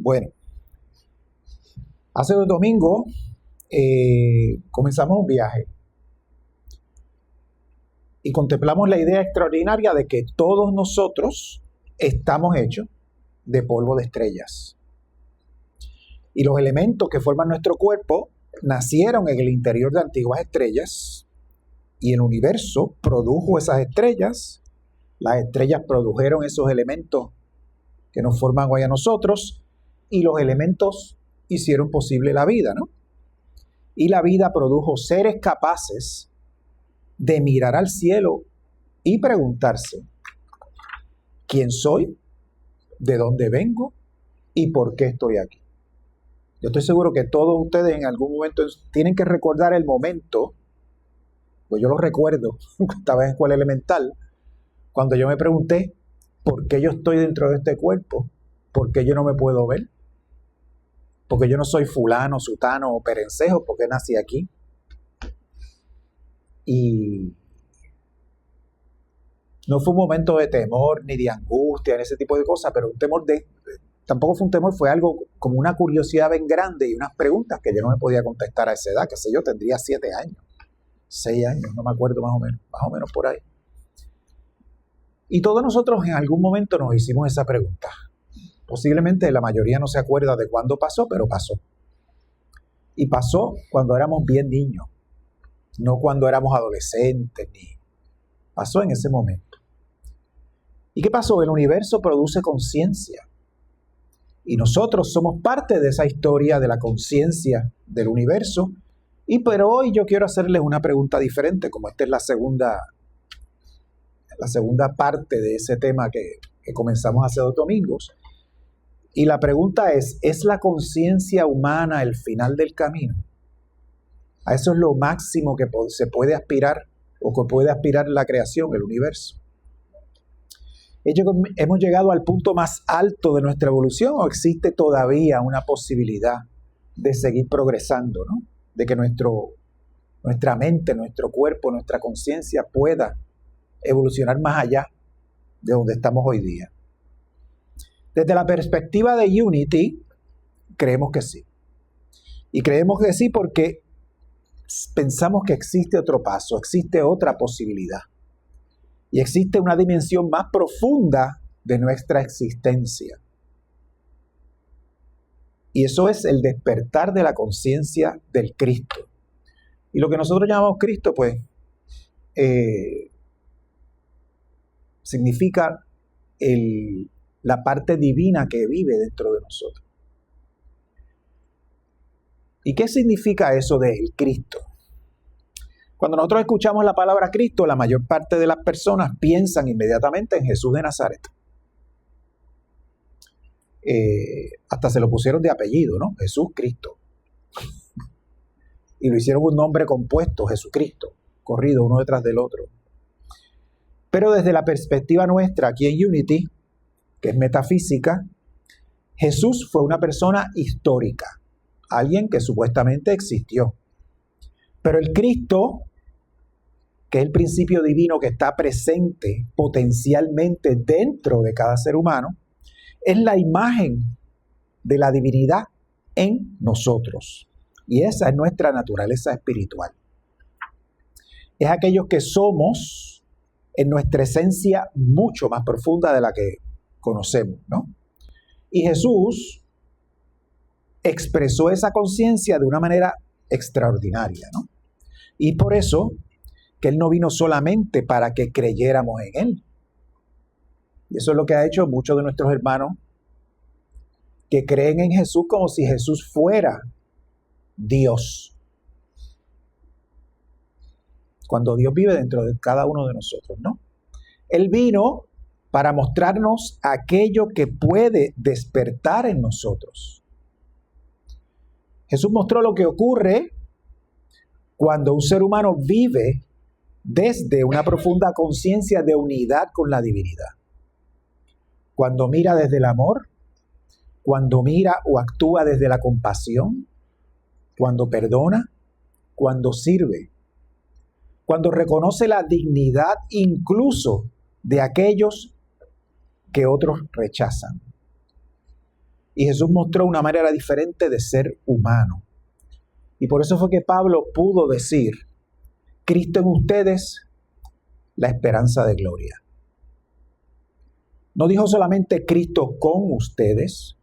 Bueno, hace 2 domingos comenzamos un viaje y contemplamos la idea extraordinaria de que todos nosotros estamos hechos de polvo de estrellas. Y los elementos que forman nuestro cuerpo nacieron en el interior de antiguas estrellas y el universo produjo esas estrellas. Las estrellas produjeron esos elementos que nos forman hoy a nosotros y los elementos hicieron posible la vida, ¿no? Y la vida produjo seres capaces de mirar al cielo y preguntarse: ¿quién soy? ¿De dónde vengo? ¿Y por qué estoy aquí? Yo estoy seguro que todos ustedes en algún momento tienen que recordar el momento, pues yo lo recuerdo, estaba en escuela elemental, cuando yo me pregunté: ¿por qué yo estoy dentro de este cuerpo? ¿Por qué yo no me puedo ver? ¿Por qué yo no soy fulano, sutano o perencejo? ¿Por qué nací aquí? Y no fue un momento de temor ni de angustia, ni ese tipo de cosas, pero un temor tampoco fue un temor, fue algo como una curiosidad bien grande y unas preguntas que yo no me podía contestar a esa edad, que sé yo, tendría 7 años, 6 años, no me acuerdo más o menos por ahí. Y todos nosotros en algún momento nos hicimos esa pregunta. Posiblemente la mayoría no se acuerda de cuándo pasó, pero pasó. Y pasó cuando éramos bien niños, no cuando éramos adolescentes, pasó en ese momento. ¿Y qué pasó? El universo produce conciencia. Y nosotros somos parte de esa historia de la conciencia del universo. Pero hoy yo quiero hacerles una pregunta diferente, como esta es la segunda parte de ese tema que comenzamos hace 2 domingos. Y la pregunta ¿es la conciencia humana el final del camino? A eso es lo máximo que se puede aspirar o que puede aspirar la creación, el universo. ¿Hemos llegado al punto más alto de nuestra evolución o existe todavía una posibilidad de seguir progresando, ¿no? De que nuestra mente, nuestro cuerpo, nuestra conciencia pueda evolucionar más allá de donde estamos hoy día? Desde la perspectiva de Unity, creemos que sí. Y creemos que sí porque pensamos que existe otro paso, existe otra posibilidad. Y existe una dimensión más profunda de nuestra existencia. Y eso es el despertar de la conciencia del Cristo. Y lo que nosotros llamamos Cristo, pues, significa la parte divina que vive dentro de nosotros. ¿Y qué significa eso del Cristo? Cuando nosotros escuchamos la palabra Cristo, la mayor parte de las personas piensan inmediatamente en Jesús de Nazaret. Hasta se lo pusieron de apellido, ¿no? Jesús Cristo. Y lo hicieron un nombre compuesto, Jesucristo, corrido uno detrás del otro. Pero desde la perspectiva nuestra aquí en Unity, que es metafísica, Jesús fue una persona histórica, alguien que supuestamente existió. Pero el Cristo, que es el principio divino que está presente potencialmente dentro de cada ser humano, es la imagen de la divinidad en nosotros. Y esa es nuestra naturaleza espiritual. Es aquellos que somos en nuestra esencia mucho más profunda de la que conocemos, ¿no? Y Jesús expresó esa conciencia de una manera extraordinaria, ¿no? Y por eso que Él no vino solamente para que creyéramos en Él. Y eso es lo que ha hecho muchos de nuestros hermanos que creen en Jesús como si Jesús fuera Dios. Cuando Dios vive dentro de cada uno de nosotros, ¿no? Él vino para mostrarnos aquello que puede despertar en nosotros. Jesús mostró lo que ocurre cuando un ser humano vive desde una profunda conciencia de unidad con la divinidad. Cuando mira desde el amor, cuando mira o actúa desde la compasión, cuando perdona, cuando sirve, cuando reconoce la dignidad incluso de aquellos que otros rechazan. Y Jesús mostró una manera diferente de ser humano. Y por eso fue que Pablo pudo decir, Cristo en ustedes, la esperanza de gloria. No dijo solamente Cristo con ustedes,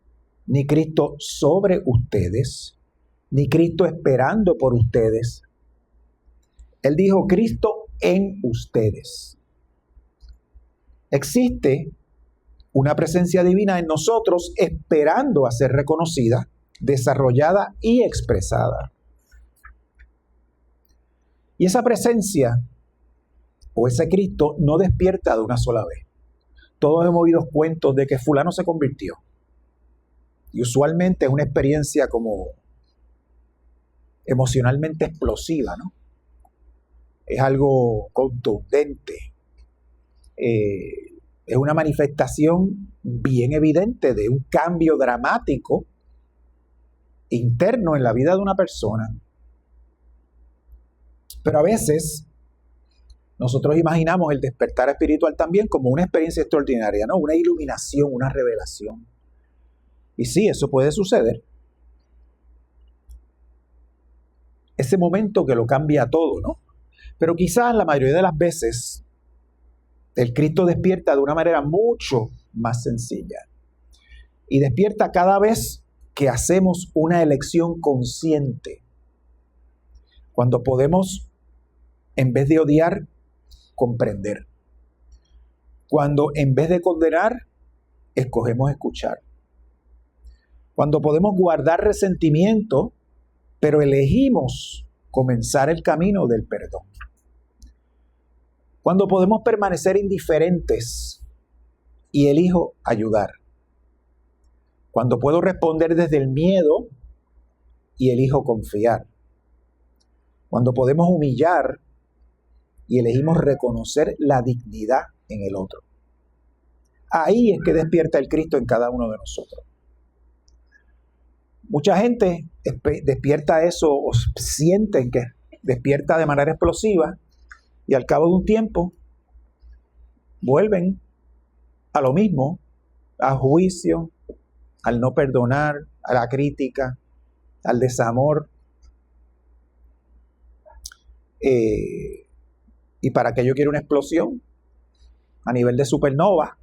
ni Cristo sobre ustedes, ni Cristo esperando por ustedes. Él dijo Cristo en ustedes. Existe una presencia divina en nosotros esperando a ser reconocida, desarrollada y expresada. Y esa presencia o ese Cristo no despierta de una sola vez. Todos hemos oído cuentos de que fulano se convirtió. Y usualmente es una experiencia como emocionalmente explosiva, ¿no? Es algo contundente. Es una manifestación bien evidente de un cambio dramático interno en la vida de una persona. Pero a veces nosotros imaginamos el despertar espiritual también como una experiencia extraordinaria, ¿no? Una iluminación, una revelación. Y sí, eso puede suceder. Ese momento que lo cambia todo, ¿no? Pero quizás la mayoría de las veces el Cristo despierta de una manera mucho más sencilla. Y despierta cada vez que hacemos una elección consciente. Cuando podemos, en vez de odiar, comprender. Cuando en vez de condenar, escogemos escuchar. Cuando podemos guardar resentimiento, pero elegimos comenzar el camino del perdón. Cuando podemos permanecer indiferentes y elijo ayudar. Cuando puedo responder desde el miedo y elijo confiar. Cuando podemos humillar y elegimos reconocer la dignidad en el otro. Ahí es que despierta el Cristo en cada uno de nosotros. Mucha gente despierta eso o sienten que despierta de manera explosiva y al cabo de un tiempo vuelven a lo mismo, al juicio, al no perdonar, a la crítica, al desamor. ¿Y para qué yo quiero una explosión a nivel de supernova?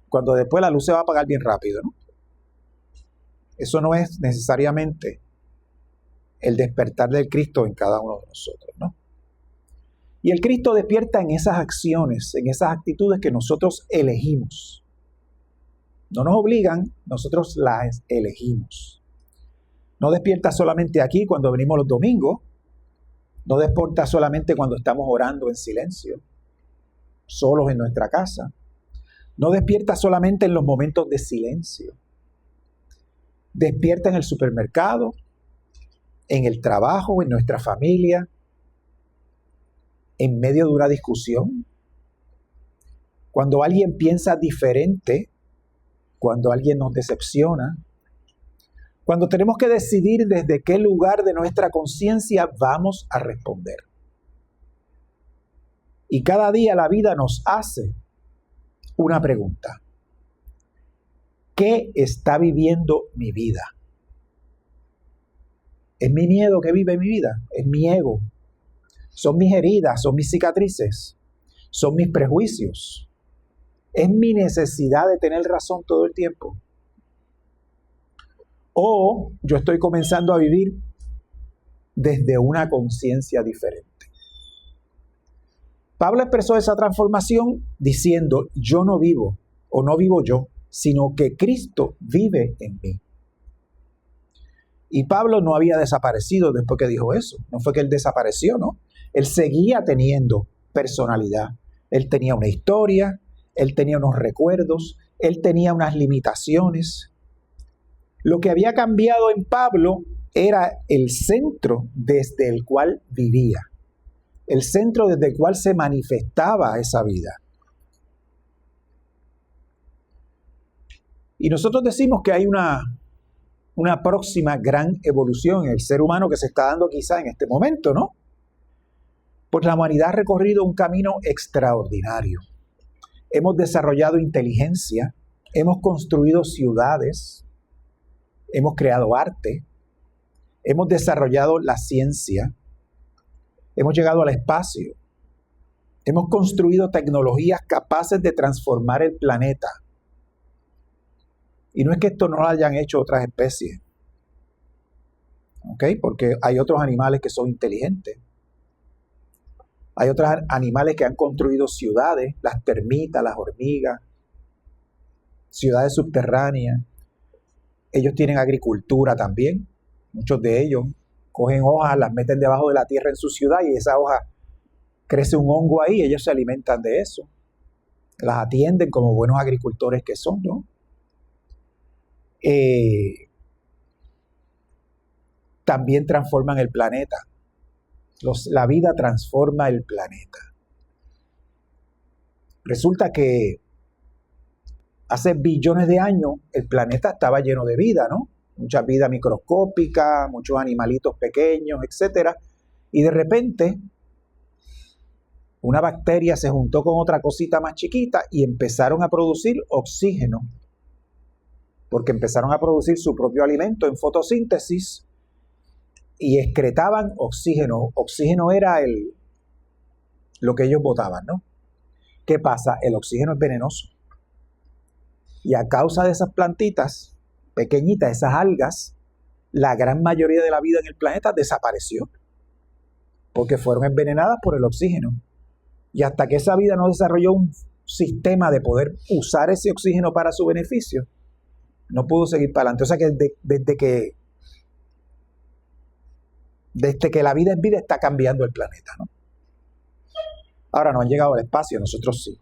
Cuando después la luz se va a apagar bien rápido, ¿no? Eso no es necesariamente el despertar del Cristo en cada uno de nosotros, ¿no? Y el Cristo despierta en esas acciones, en esas actitudes que nosotros elegimos. No nos obligan, nosotros las elegimos. No despierta solamente aquí cuando venimos los domingos, no despierta solamente cuando estamos orando en silencio, solos en nuestra casa. No despierta solamente en los momentos de silencio. Despierta en el supermercado, en el trabajo, en nuestra familia, en medio de una discusión. Cuando alguien piensa diferente, cuando alguien nos decepciona, cuando tenemos que decidir desde qué lugar de nuestra conciencia vamos a responder. Y cada día la vida nos hace una pregunta. ¿Qué está viviendo mi vida? ¿Es mi miedo que vive mi vida? ¿Es mi ego? ¿Son mis heridas? ¿Son mis cicatrices? ¿Son mis prejuicios? ¿Es mi necesidad de tener razón todo el tiempo? ¿O yo estoy comenzando a vivir desde una conciencia diferente? Pablo expresó esa transformación diciendo, yo no vivo, o no vivo yo, sino que Cristo vive en mí. Y Pablo no había desaparecido después que dijo eso. No fue que él desapareció, ¿no? Él seguía teniendo personalidad. Él tenía una historia, él tenía unos recuerdos, él tenía unas limitaciones. Lo que había cambiado en Pablo era el centro desde el cual vivía, el centro desde el cual se manifestaba esa vida. Y nosotros decimos que hay una próxima gran evolución en el ser humano que se está dando quizá en este momento, ¿no? Pues la humanidad ha recorrido un camino extraordinario. Hemos desarrollado inteligencia, hemos construido ciudades, hemos creado arte, hemos desarrollado la ciencia, hemos llegado al espacio, hemos construido tecnologías capaces de transformar el planeta. Y no es que esto no lo hayan hecho otras especies, ¿ok? Porque hay otros animales que son inteligentes. Hay otros animales que han construido ciudades, las termitas, las hormigas, ciudades subterráneas. Ellos tienen agricultura también. Muchos de ellos cogen hojas, las meten debajo de la tierra en su ciudad y esa hoja crece un hongo ahí, ellos se alimentan de eso. Las atienden como buenos agricultores que son, ¿no? También transforman el planeta. La vida transforma el planeta. Resulta que hace billones de años el planeta estaba lleno de vida, ¿no? Mucha vida microscópica, muchos animalitos pequeños, etc. Y de repente una bacteria se juntó con otra cosita más chiquita y empezaron a producir oxígeno, porque empezaron a producir su propio alimento en fotosíntesis y excretaban oxígeno. Oxígeno era lo que ellos botaban, ¿no? ¿Qué pasa? El oxígeno es venenoso. Y a causa de esas plantitas pequeñitas, esas algas, la gran mayoría de la vida en el planeta desapareció, porque fueron envenenadas por el oxígeno. Y hasta que esa vida no desarrolló un sistema de poder usar ese oxígeno para su beneficio, no pudo seguir para adelante. O sea que desde que la vida es vida está cambiando el planeta, ¿no? Ahora no han llegado al espacio, nosotros sí.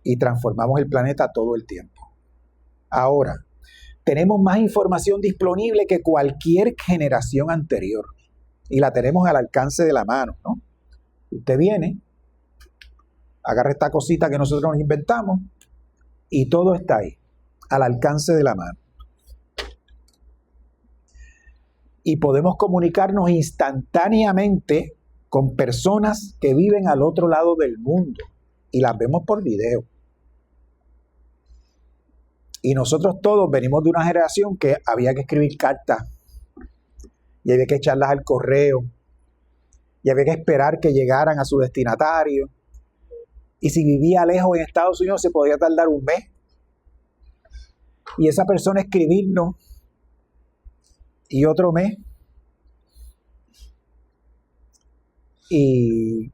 Y transformamos el planeta todo el tiempo. Ahora, tenemos más información disponible que cualquier generación anterior. Y la tenemos al alcance de la mano, ¿no? Usted viene, agarra esta cosita que nosotros nos inventamos y todo está ahí, al alcance de la mano. Y podemos comunicarnos instantáneamente con personas que viven al otro lado del mundo y las vemos por video. Y nosotros todos venimos de una generación que había que escribir cartas y había que echarlas al correo y había que esperar que llegaran a su destinatario. Y si vivía lejos en Estados Unidos se podía tardar un mes. Y esa persona escribirnos y otro mes. Y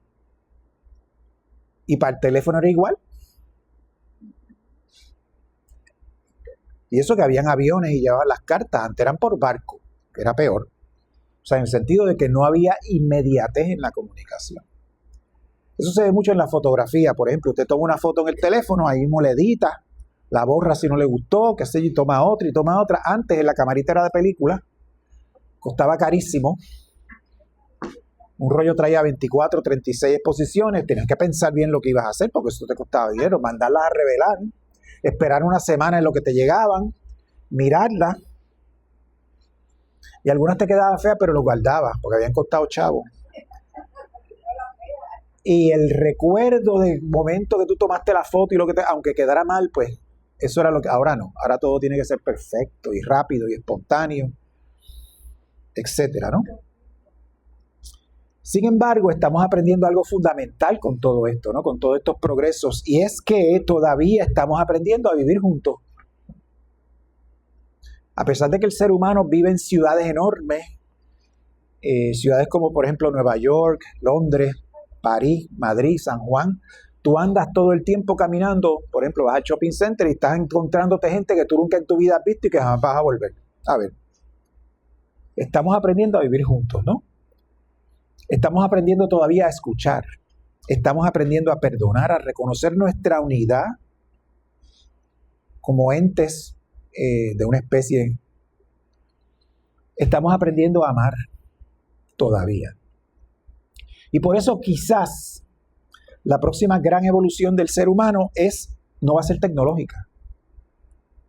para el teléfono era igual. Y eso que habían aviones y llevaban las cartas, antes eran por barco, que era peor. O sea, en el sentido de que no había inmediatez en la comunicación. Eso se ve mucho en la fotografía. Por ejemplo, usted toma una foto en el teléfono, ahí mismo le edita, la borra si no le gustó, qué sé yo, y toma otra. Antes en la camarita era de película, costaba carísimo. Un rollo traía 24, 36 exposiciones, tenías que pensar bien lo que ibas a hacer, porque eso te costaba dinero, mandarlas a revelar, esperar una semana en lo que te llegaban, mirarlas, y algunas te quedaban feas, pero los guardabas, porque habían costado chavo. Y el recuerdo del momento que tú tomaste la foto y lo que aunque quedara mal, pues eso era lo que, ahora no, ahora todo tiene que ser perfecto y rápido y espontáneo, etcétera, ¿no? Sin embargo, estamos aprendiendo algo fundamental con todo esto, ¿no? Con todos estos progresos, y es que todavía estamos aprendiendo a vivir juntos. A pesar de que el ser humano vive en ciudades enormes, ciudades como por ejemplo Nueva York, Londres, París, Madrid, San Juan, tú andas todo el tiempo caminando, por ejemplo, vas al shopping center y estás encontrándote gente que tú nunca en tu vida has visto y que jamás vas a volver a ver. Estamos aprendiendo a vivir juntos, ¿no? Estamos aprendiendo todavía a escuchar. Estamos aprendiendo a perdonar, a reconocer nuestra unidad como entes de una especie. Estamos aprendiendo a amar todavía. Y por eso quizás la próxima gran evolución del ser humano no va a ser tecnológica.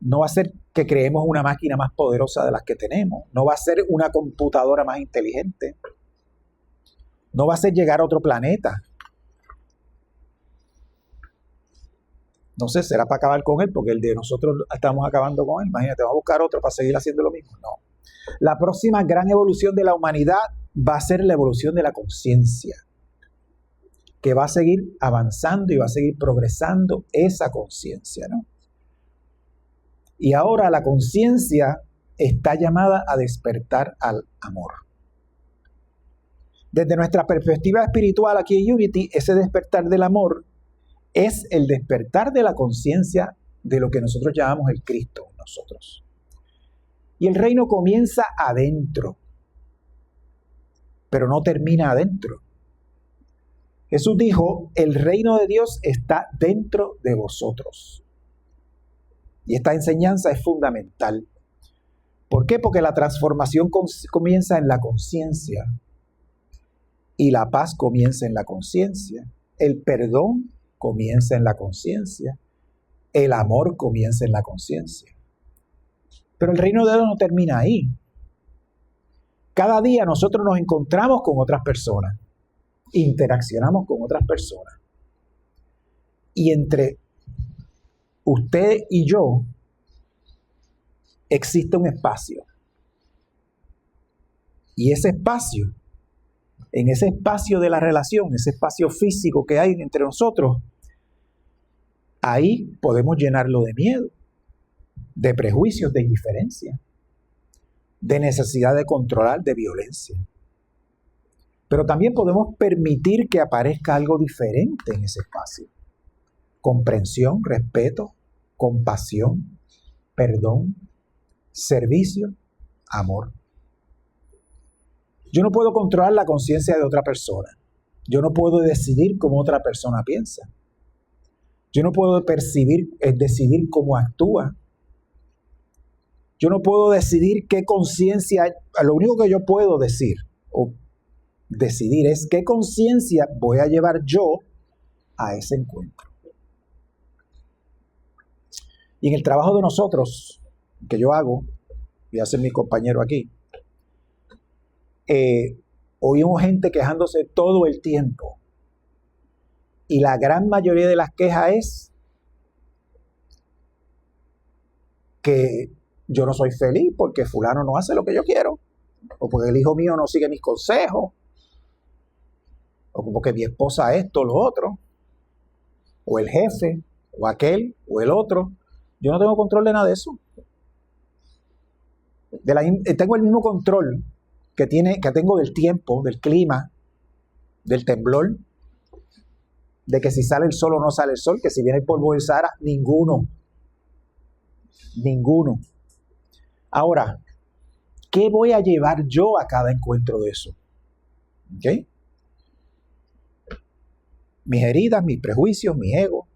No va a ser que creemos una máquina más poderosa de las que tenemos. No va a ser una computadora más inteligente. No va a ser llegar a otro planeta. No sé, será para acabar con él, porque el de nosotros estamos acabando con él. Imagínate, vamos a buscar otro para seguir haciendo lo mismo. No. La próxima gran evolución de la humanidad va a ser la evolución de la conciencia, que va a seguir avanzando y va a seguir progresando esa conciencia, ¿no? Y ahora la conciencia está llamada a despertar al amor. Desde nuestra perspectiva espiritual aquí en Unity, ese despertar del amor es el despertar de la conciencia de lo que nosotros llamamos el Cristo en nosotros. Y el reino comienza adentro, pero no termina adentro. Jesús dijo, el reino de Dios está dentro de vosotros. Y esta enseñanza es fundamental. ¿Por qué? Porque la transformación comienza en la conciencia. Y la paz comienza en la conciencia. El perdón comienza en la conciencia. El amor comienza en la conciencia. Pero el reino de Dios no termina ahí. Cada día nosotros nos encontramos con otras personas. Interaccionamos con otras personas. Y entre usted y yo existe un espacio. Y ese espacio, en ese espacio de la relación, ese espacio físico que hay entre nosotros, ahí podemos llenarlo de miedo, de prejuicios, de indiferencia, de necesidad de controlar, de violencia. Pero también podemos permitir que aparezca algo diferente en ese espacio. Comprensión, respeto, compasión, perdón, servicio, amor. Yo no puedo controlar la conciencia de otra persona. Yo no puedo decidir cómo otra persona piensa. Yo no puedo decidir cómo actúa. Yo no puedo decidir qué conciencia, lo único que yo puedo decir o decidir es qué conciencia voy a llevar yo a ese encuentro. Y en el trabajo de nosotros, que yo hago, y hace mi compañero aquí, oímos gente quejándose todo el tiempo. Y la gran mayoría de las quejas es que yo no soy feliz porque fulano no hace lo que yo quiero, o porque el hijo mío no sigue mis consejos, o porque mi esposa esto o lo otro, o el jefe, o aquel, o el otro. Yo no tengo control de nada de eso. Tengo el mismo control que tengo del tiempo, del clima, del temblor, de que si sale el sol o no sale el sol, que si viene el polvo del Sahara, ninguno. Ahora, ¿qué voy a llevar yo a cada encuentro de eso? ¿Ok? Mis heridas, mis prejuicios, mi ego,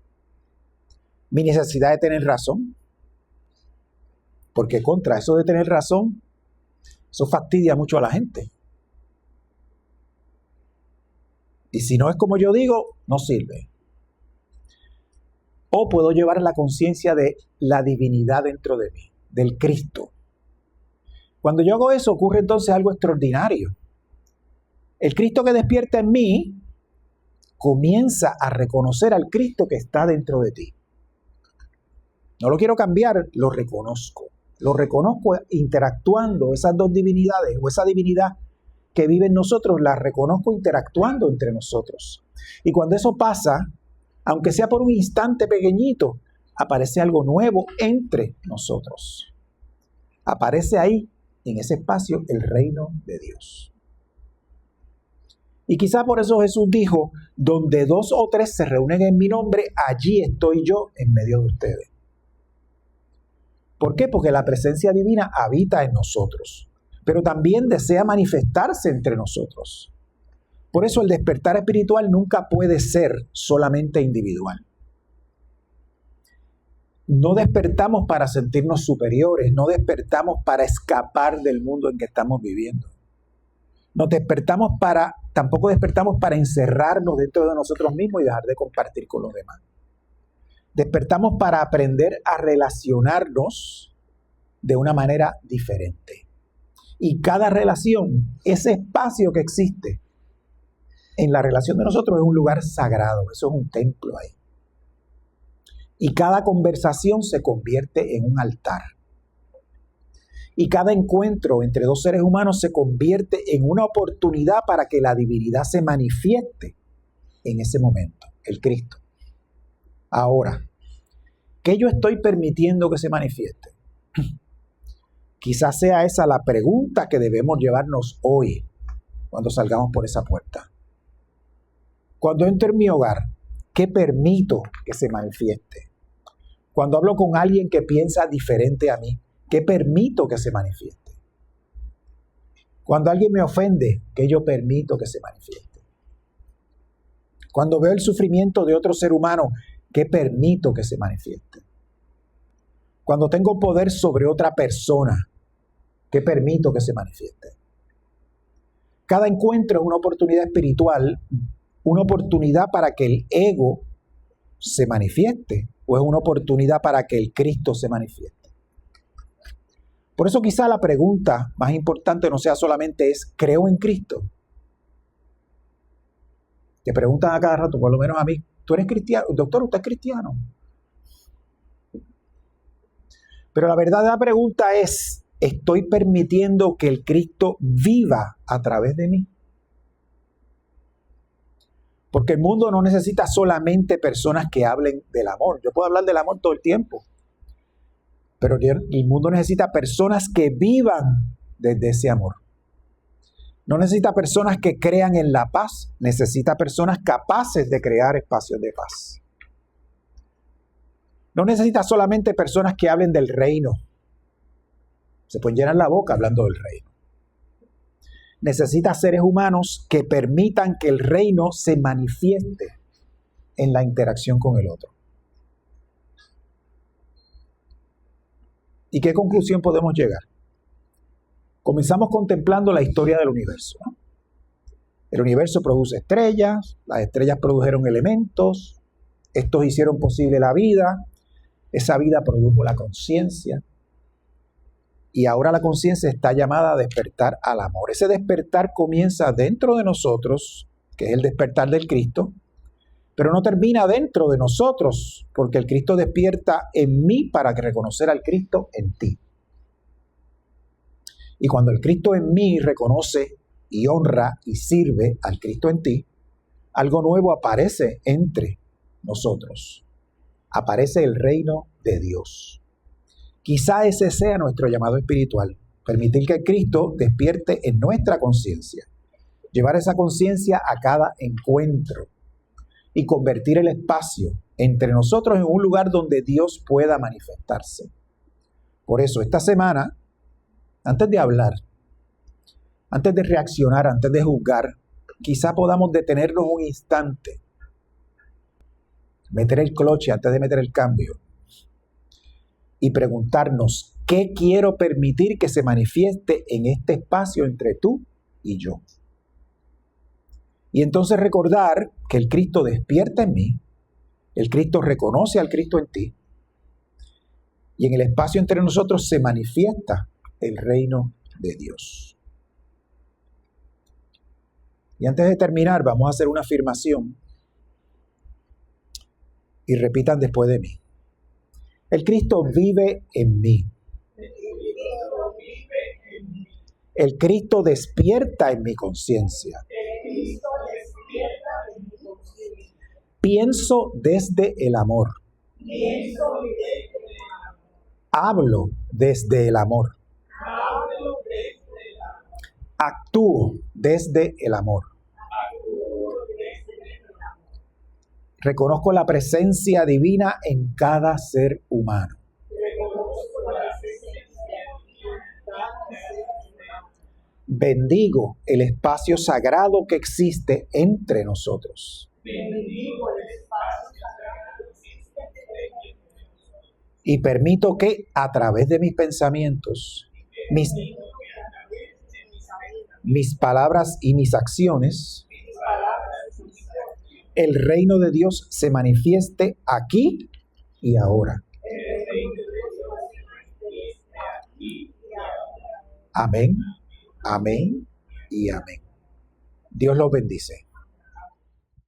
mi necesidad de tener razón. Porque contra eso de tener razón, eso fastidia mucho a la gente. Y si no es como yo digo, no sirve. O puedo llevar la conciencia de la divinidad dentro de mí, del Cristo. Cuando yo hago eso, ocurre entonces algo extraordinario. El Cristo que despierta en mí comienza a reconocer al Cristo que está dentro de ti. No lo quiero cambiar, lo reconozco. Lo reconozco interactuando, esas dos divinidades o esa divinidad que vive en nosotros, la reconozco interactuando entre nosotros. Y cuando eso pasa, aunque sea por un instante pequeñito, aparece algo nuevo entre nosotros. Aparece ahí, en ese espacio, el reino de Dios. Y quizá por eso Jesús dijo, donde 2 o 3 se reúnen en mi nombre, allí estoy yo en medio de ustedes. ¿Por qué? Porque la presencia divina habita en nosotros, pero también desea manifestarse entre nosotros. Por eso el despertar espiritual nunca puede ser solamente individual. No despertamos para sentirnos superiores, no despertamos para escapar del mundo en que estamos viviendo. Tampoco despertamos para encerrarnos dentro de nosotros mismos y dejar de compartir con los demás. Despertamos para aprender a relacionarnos de una manera diferente. Y cada relación, ese espacio que existe en la relación de nosotros es un lugar sagrado, eso es un templo ahí. Y cada conversación se convierte en un altar. Y cada encuentro entre dos seres humanos se convierte en una oportunidad para que la divinidad se manifieste en ese momento, el Cristo. Ahora, ¿qué yo estoy permitiendo que se manifieste? Quizás sea esa la pregunta que debemos llevarnos hoy cuando salgamos por esa puerta. Cuando entro en mi hogar, ¿qué permito que se manifieste? Cuando hablo con alguien que piensa diferente a mí, ¿qué permito que se manifieste? Cuando alguien me ofende, ¿qué yo permito que se manifieste? Cuando veo el sufrimiento de otro ser humano, ¿qué permito que se manifieste? Cuando tengo poder sobre otra persona, ¿qué permito que se manifieste? Cada encuentro es una oportunidad espiritual, una oportunidad para que el ego se manifieste, o es una oportunidad para que el Cristo se manifieste. Por eso quizá la pregunta más importante no sea solamente es, ¿creo en Cristo? Te preguntan a cada rato, por lo menos a mí, ¿tú eres cristiano? Doctor, ¿usted es cristiano? Pero la verdad de la pregunta es, ¿estoy permitiendo que el Cristo viva a través de mí? Porque el mundo no necesita solamente personas que hablen del amor. Yo puedo hablar del amor todo el tiempo. Pero el mundo necesita personas que vivan desde ese amor. No necesita personas que crean en la paz. Necesita personas capaces de crear espacios de paz. No necesita solamente personas que hablen del reino. Se pueden llenar la boca hablando del reino. Necesita seres humanos que permitan que el reino se manifieste en la interacción con el otro. ¿Y qué conclusión podemos llegar? Comenzamos contemplando la historia del universo, ¿no? El universo produce estrellas, las estrellas produjeron elementos, estos hicieron posible la vida, esa vida produjo la conciencia, y ahora la conciencia está llamada a despertar al amor. Ese despertar comienza dentro de nosotros, que es el despertar del Cristo, pero no termina dentro de nosotros, porque el Cristo despierta en mí para reconocer al Cristo en ti. Y cuando el Cristo en mí reconoce y honra y sirve al Cristo en ti, algo nuevo aparece entre nosotros. Aparece el reino de Dios. Quizá ese sea nuestro llamado espiritual, permitir que Cristo despierte en nuestra conciencia, llevar esa conciencia a cada encuentro y convertir el espacio entre nosotros en un lugar donde Dios pueda manifestarse. Por eso, esta semana, antes de hablar, antes de reaccionar, antes de juzgar, quizá podamos detenernos un instante, meter el cloche antes de meter el cambio y preguntarnos, ¿qué quiero permitir que se manifieste en este espacio entre tú y yo? Y entonces recordar que el Cristo despierta en mí, el Cristo reconoce al Cristo en ti, y en el espacio entre nosotros se manifiesta el reino de Dios. Y antes de terminar, vamos a hacer una afirmación y repitan después de mí. El Cristo vive en mí. El Cristo despierta en mi conciencia. Pienso desde el amor. Hablo desde el amor. Actúo desde el amor. Reconozco la presencia divina en cada ser humano. Bendigo el espacio sagrado que existe entre nosotros. Y permito que a través de mis pensamientos, mis palabras y mis acciones, el reino de Dios se manifieste aquí y ahora. Amén, amén y amén. Dios los bendice.